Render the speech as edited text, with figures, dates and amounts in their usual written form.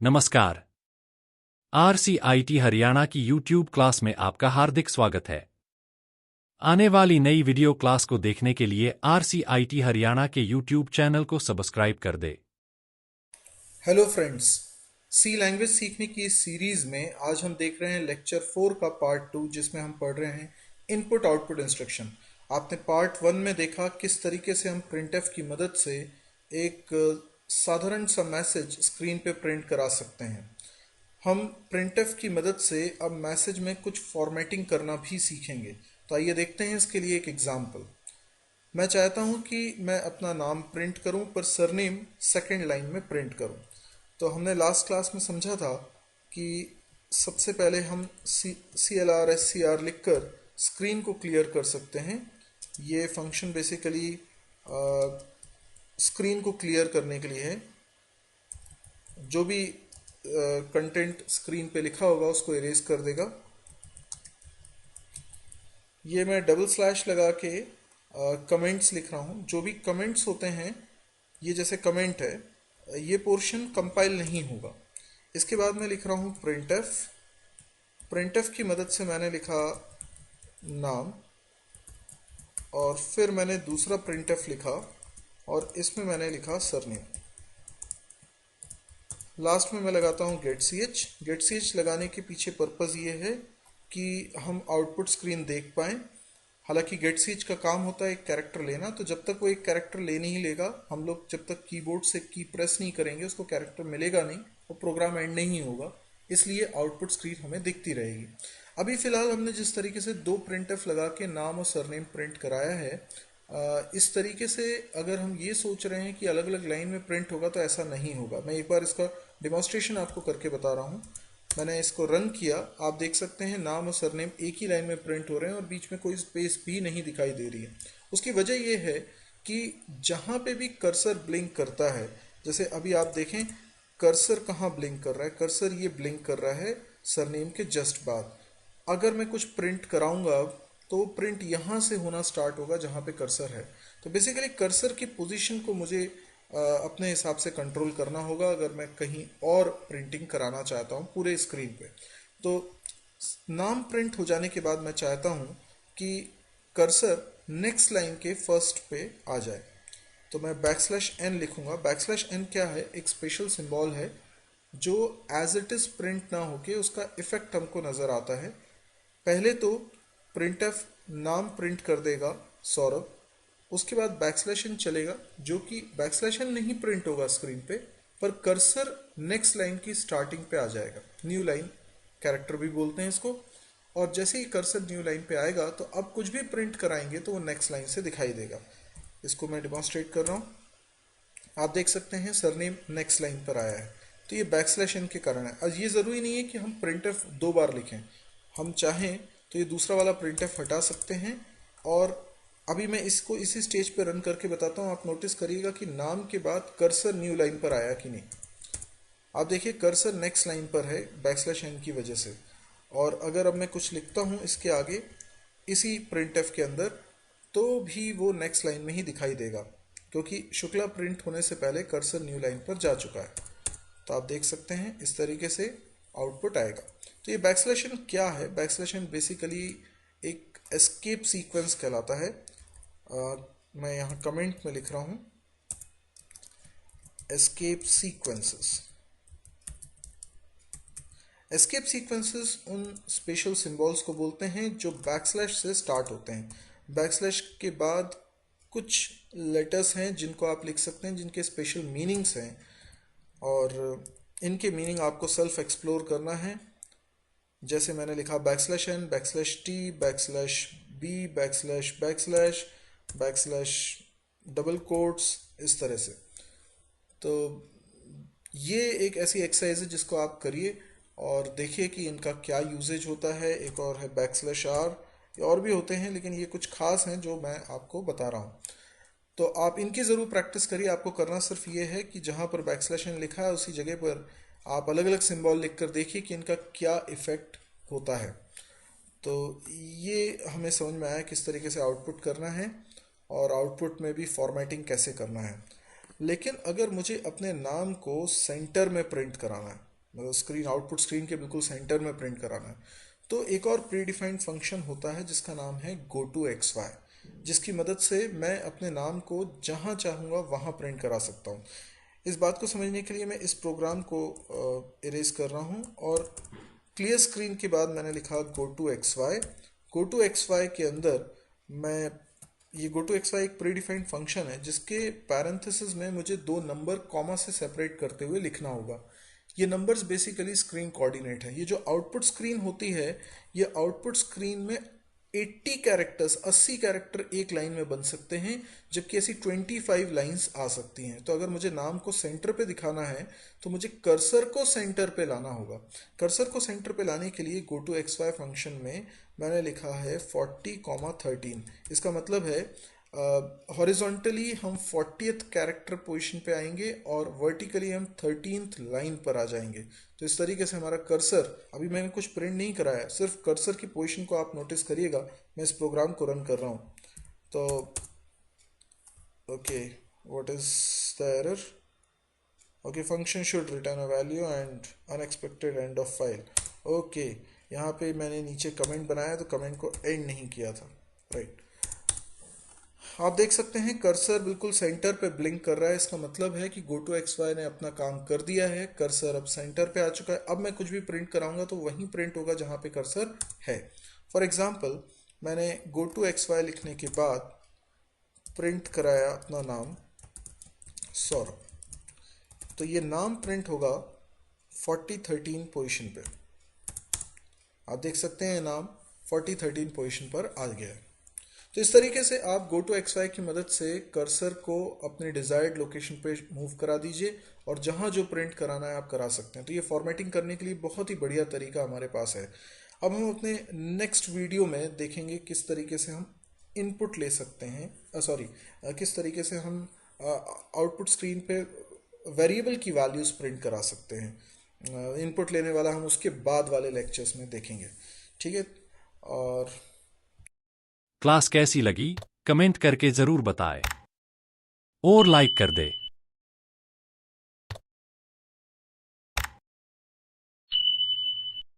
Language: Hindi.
नमस्कार। RCIT हरियाणा की YouTube क्लास में आपका हार्दिक स्वागत है। आने वाली नई वीडियो क्लास को देखने के लिए RCIT हरियाणा के YouTube चैनल को सब्सक्राइब कर दे। हेलो फ्रेंड्स, सी लैंग्वेज सीखने की इस सीरीज में आज हम देख रहे हैं लेक्चर 4 का पार्ट 2, जिसमें हम पढ़ रहे हैं इनपुट आउटपुट इंस्ट्रक्शन। आपने पार्ट 1 में देखा किस तरीके से हम प्रिंटफ की मदद से एक साधारण सा मैसेज स्क्रीन पे प्रिंट करा सकते हैं। हम प्रिंटफ की मदद से अब मैसेज में कुछ फॉर्मेटिंग करना भी सीखेंगे। तो आइए देखते हैं इसके लिए एक एग्जाम्पल। मैं चाहता हूं कि मैं अपना नाम प्रिंट करूं पर सरनेम सेकेंड लाइन में प्रिंट करूं। तो हमने लास्ट क्लास में समझा था कि सबसे पहले हम CLR SCR लिखकर स्क्रीन को क्लियर कर सकते हैं। ये फंक्शन बेसिकली स्क्रीन को क्लियर करने के लिए है। जो भी कंटेंट स्क्रीन पे लिखा होगा उसको इरेज कर देगा। ये मैं डबल स्लैश लगा के कमेंट्स लिख रहा हूँ। जो भी कमेंट्स होते हैं, ये जैसे कमेंट है, ये पोर्शन कंपाइल नहीं होगा। इसके बाद मैं लिख रहा हूँ प्रिंटफ। प्रिंटफ की मदद से मैंने लिखा नाम, और फिर मैंने दूसरा प्रिंटफ लिखा और इसमें मैंने लिखा सरनेम। लास्ट में मैं लगाता हूँ get C H. Get C H लगाने के पीछे पर्पज़ ये है कि हम आउटपुट स्क्रीन देख पाएँ। हालांकि गेट सी एच का काम होता है एक कैरेक्टर लेना, तो जब तक वो एक कैरेक्टर ले नहीं लेगा, हम लोग जब तक कीबोर्ड से की प्रेस नहीं करेंगे उसको कैरेक्टर मिलेगा नहीं, वो प्रोग्राम एंड नहीं होगा। इसलिए आउटपुट स्क्रीन हमें दिखती रहेगी। अभी फ़िलहाल हमने जिस तरीके से दो प्रिंटफ लगा के नाम और सरनेम प्रिंट कराया है, इस तरीके से अगर हम ये सोच रहे हैं कि अलग अलग लाइन में प्रिंट होगा तो ऐसा नहीं होगा। मैं एक बार इसका डिमॉन्स्ट्रेशन आपको करके बता रहा हूँ। मैंने इसको रन किया, आप देख सकते हैं नाम और सरनेम एक ही लाइन में प्रिंट हो रहे हैं और बीच में कोई स्पेस भी नहीं दिखाई दे रही है। उसकी वजह यह है कि जहाँ पे भी कर्सर ब्लिंक करता है, जैसे अभी आप देखें कर्सर कहाँ ब्लिंक कर रहा है, कर्सर ये ब्लिंक कर रहा है सरनेम के जस्ट बाद। अगर मैं कुछ प्रिंट कराऊंगा तो प्रिंट यहाँ से होना स्टार्ट होगा जहाँ पे कर्सर है। तो बेसिकली कर्सर की पोजीशन को मुझे अपने हिसाब से कंट्रोल करना होगा अगर मैं कहीं और प्रिंटिंग कराना चाहता हूँ पूरे स्क्रीन पे। तो नाम प्रिंट हो जाने के बाद मैं चाहता हूँ कि कर्सर नेक्स्ट लाइन के फर्स्ट पे आ जाए, तो मैं \n लिखूंगा। \n क्या है? एक स्पेशल सिंबल है जो एज इट इज प्रिंट ना होके उसका इफेक्ट हमको नजर आता है। पहले तो प्रिंटफ नाम प्रिंट कर देगा सौरभ, उसके बाद \n चलेगा जो कि \n नहीं प्रिंट होगा स्क्रीन पे, पर कर्सर नेक्स्ट लाइन की स्टार्टिंग पे आ जाएगा। न्यू लाइन कैरेक्टर भी बोलते हैं इसको। और जैसे ही कर्सर न्यू लाइन पे आएगा तो अब कुछ भी प्रिंट कराएंगे तो वो नेक्स्ट लाइन से दिखाई देगा। इसको मैं डिमॉन्स्ट्रेट कर रहा हूँ। आप देख सकते हैं सरनेम नेक्स्ट लाइन पर आया है, तो ये \n के कारण है। अब ये ज़रूरी नहीं है कि हम प्रिंटफ दो बार लिखें। हम चाहें तो ये दूसरा वाला प्रिंटफ हटा सकते हैं। और अभी मैं इसको इसी स्टेज पे रन करके बताता हूँ। आप नोटिस करिएगा कि नाम के बाद कर्सर न्यू लाइन पर आया कि नहीं। आप देखिए कर्सर नेक्स्ट लाइन पर है \n की वजह से। और अगर अब मैं कुछ लिखता हूँ इसके आगे इसी प्रिंटफ के अंदर, तो भी वो नेक्स्ट लाइन में ही दिखाई देगा, क्योंकि शुक्ला प्रिंट होने से पहले कर्सर न्यू लाइन पर जा चुका है। तो आप देख सकते हैं इस तरीके से आउटपुट आएगा। तो ये \n क्या है? \n बेसिकली एक एस्केप सीक्वेंस कहलाता है। मैं यहाँ कमेंट में लिख रहा हूँ एस्केप सीक्वेंसेस। एस्केप सीक्वेंसेस उन स्पेशल सिंबल्स को बोलते हैं जो \/ से स्टार्ट होते हैं। \/ के बाद कुछ लेटर्स हैं जिनको आप लिख सकते हैं, जिनके स्पेशल मीनिंग्स हैं, और इनके मीनिंग आपको सेल्फ एक्सप्लोर करना है। जैसे मैंने लिखा \n, \t, \b, double quotes, इस तरह से। तो ये एक ऐसी एक्सरसाइज है जिसको आप करिए और देखिए कि इनका क्या यूजेज होता है। एक और है \r, और भी होते हैं लेकिन ये कुछ खास हैं जो मैं आपको बता रहा हूँ। तो आप इनकी ज़रूर प्रैक्टिस करिए। आपको करना सिर्फ ये है कि जहाँ पर \n लिखा है उसी जगह पर आप अलग अलग सिंबल लिख कर देखिए कि इनका क्या इफ़ेक्ट होता है। तो ये हमें समझ में आया किस तरीके से आउटपुट करना है और आउटपुट में भी फॉर्मेटिंग कैसे करना है। लेकिन अगर मुझे अपने नाम को सेंटर में प्रिंट कराना है, मतलब स्क्रीन आउटपुट स्क्रीन के बिल्कुल सेंटर में प्रिंट कराना है, तो एक और प्री डिफाइंड फंक्शन होता है जिसका नाम है गो टू एक्स वाई, जिसकी मदद से मैं अपने नाम को जहाँ चाहूँगा वहाँ प्रिंट करा सकता हूँ। इस बात को समझने के लिए मैं इस प्रोग्राम को इरेज कर रहा हूँ और क्लियर स्क्रीन के बाद मैंने लिखा go to X Y. Go to X Y के अंदर मैं ये गो टू एक्स वाई एक प्री डिफाइंड फंक्शन है जिसके पैरेंथेसिस में मुझे दो नंबर कॉमा से सेपरेट करते हुए लिखना होगा। ये नंबर्स बेसिकली स्क्रीन कोऑर्डिनेट है। ये जो आउटपुट स्क्रीन होती है, ये आउटपुट स्क्रीन में 80 कैरेक्टर्स 80 कैरेक्टर एक लाइन में बन सकते हैं, जबकि ऐसी 25 लाइंस आ सकती हैं। तो अगर मुझे नाम को सेंटर पे दिखाना है तो मुझे कर्सर को सेंटर पे लाना होगा। कर्सर को सेंटर पे लाने के लिए go to X Y function में मैंने लिखा है 40,13। इसका मतलब है हॉरिजॉन्टली हम 40th कैरेक्टर पोजीशन पे आएंगे और वर्टिकली हम 13th लाइन पर आ जाएंगे। तो इस तरीके से हमारा कर्सर, अभी मैंने कुछ प्रिंट नहीं कराया, सिर्फ कर्सर की पोजीशन को आप नोटिस करिएगा। मैं इस प्रोग्राम को रन कर रहा हूँ तो okay, what is the error? Okay, function should return a value and unexpected end of file. Okay, यहाँ पे मैंने नीचे कमेंट बनाया तो कमेंट को एंड नहीं किया था, राइट। आप देख सकते हैं कर्सर बिल्कुल सेंटर पे ब्लिंक कर रहा है। इसका मतलब है कि गो टू एक्स वाई ने अपना काम कर दिया है। कर्सर अब सेंटर पे आ चुका है। अब मैं कुछ भी प्रिंट कराऊंगा तो वहीं प्रिंट होगा जहां पे कर्सर है। फॉर एग्जाम्पल, मैंने गो टू एक्स वाई लिखने के बाद प्रिंट कराया अपना नाम सौरभ, तो ये नाम प्रिंट होगा 4013 पोजीशन पे। आप देख सकते हैं नाम 4013 पोजीशन पर आ गया है। तो इस तरीके से आप गो टू एक्स वाई की मदद से कर्सर को अपने डिजायर्ड लोकेशन पे मूव करा दीजिए और जहां जो प्रिंट कराना है आप करा सकते हैं। तो ये फॉर्मेटिंग करने के लिए बहुत ही बढ़िया तरीका हमारे पास है। अब हम अपने नेक्स्ट वीडियो में देखेंगे किस तरीके से हम इनपुट ले सकते हैं, किस तरीके से हम आउटपुट स्क्रीन पे वेरिएबल की वैल्यूज प्रिंट करा सकते हैं। इनपुट लेने वाला हम उसके बाद वाले लेक्चर्स में देखेंगे, ठीक है। और क्लास कैसी लगी कमेंट करके जरूर बताएं और लाइक कर दे।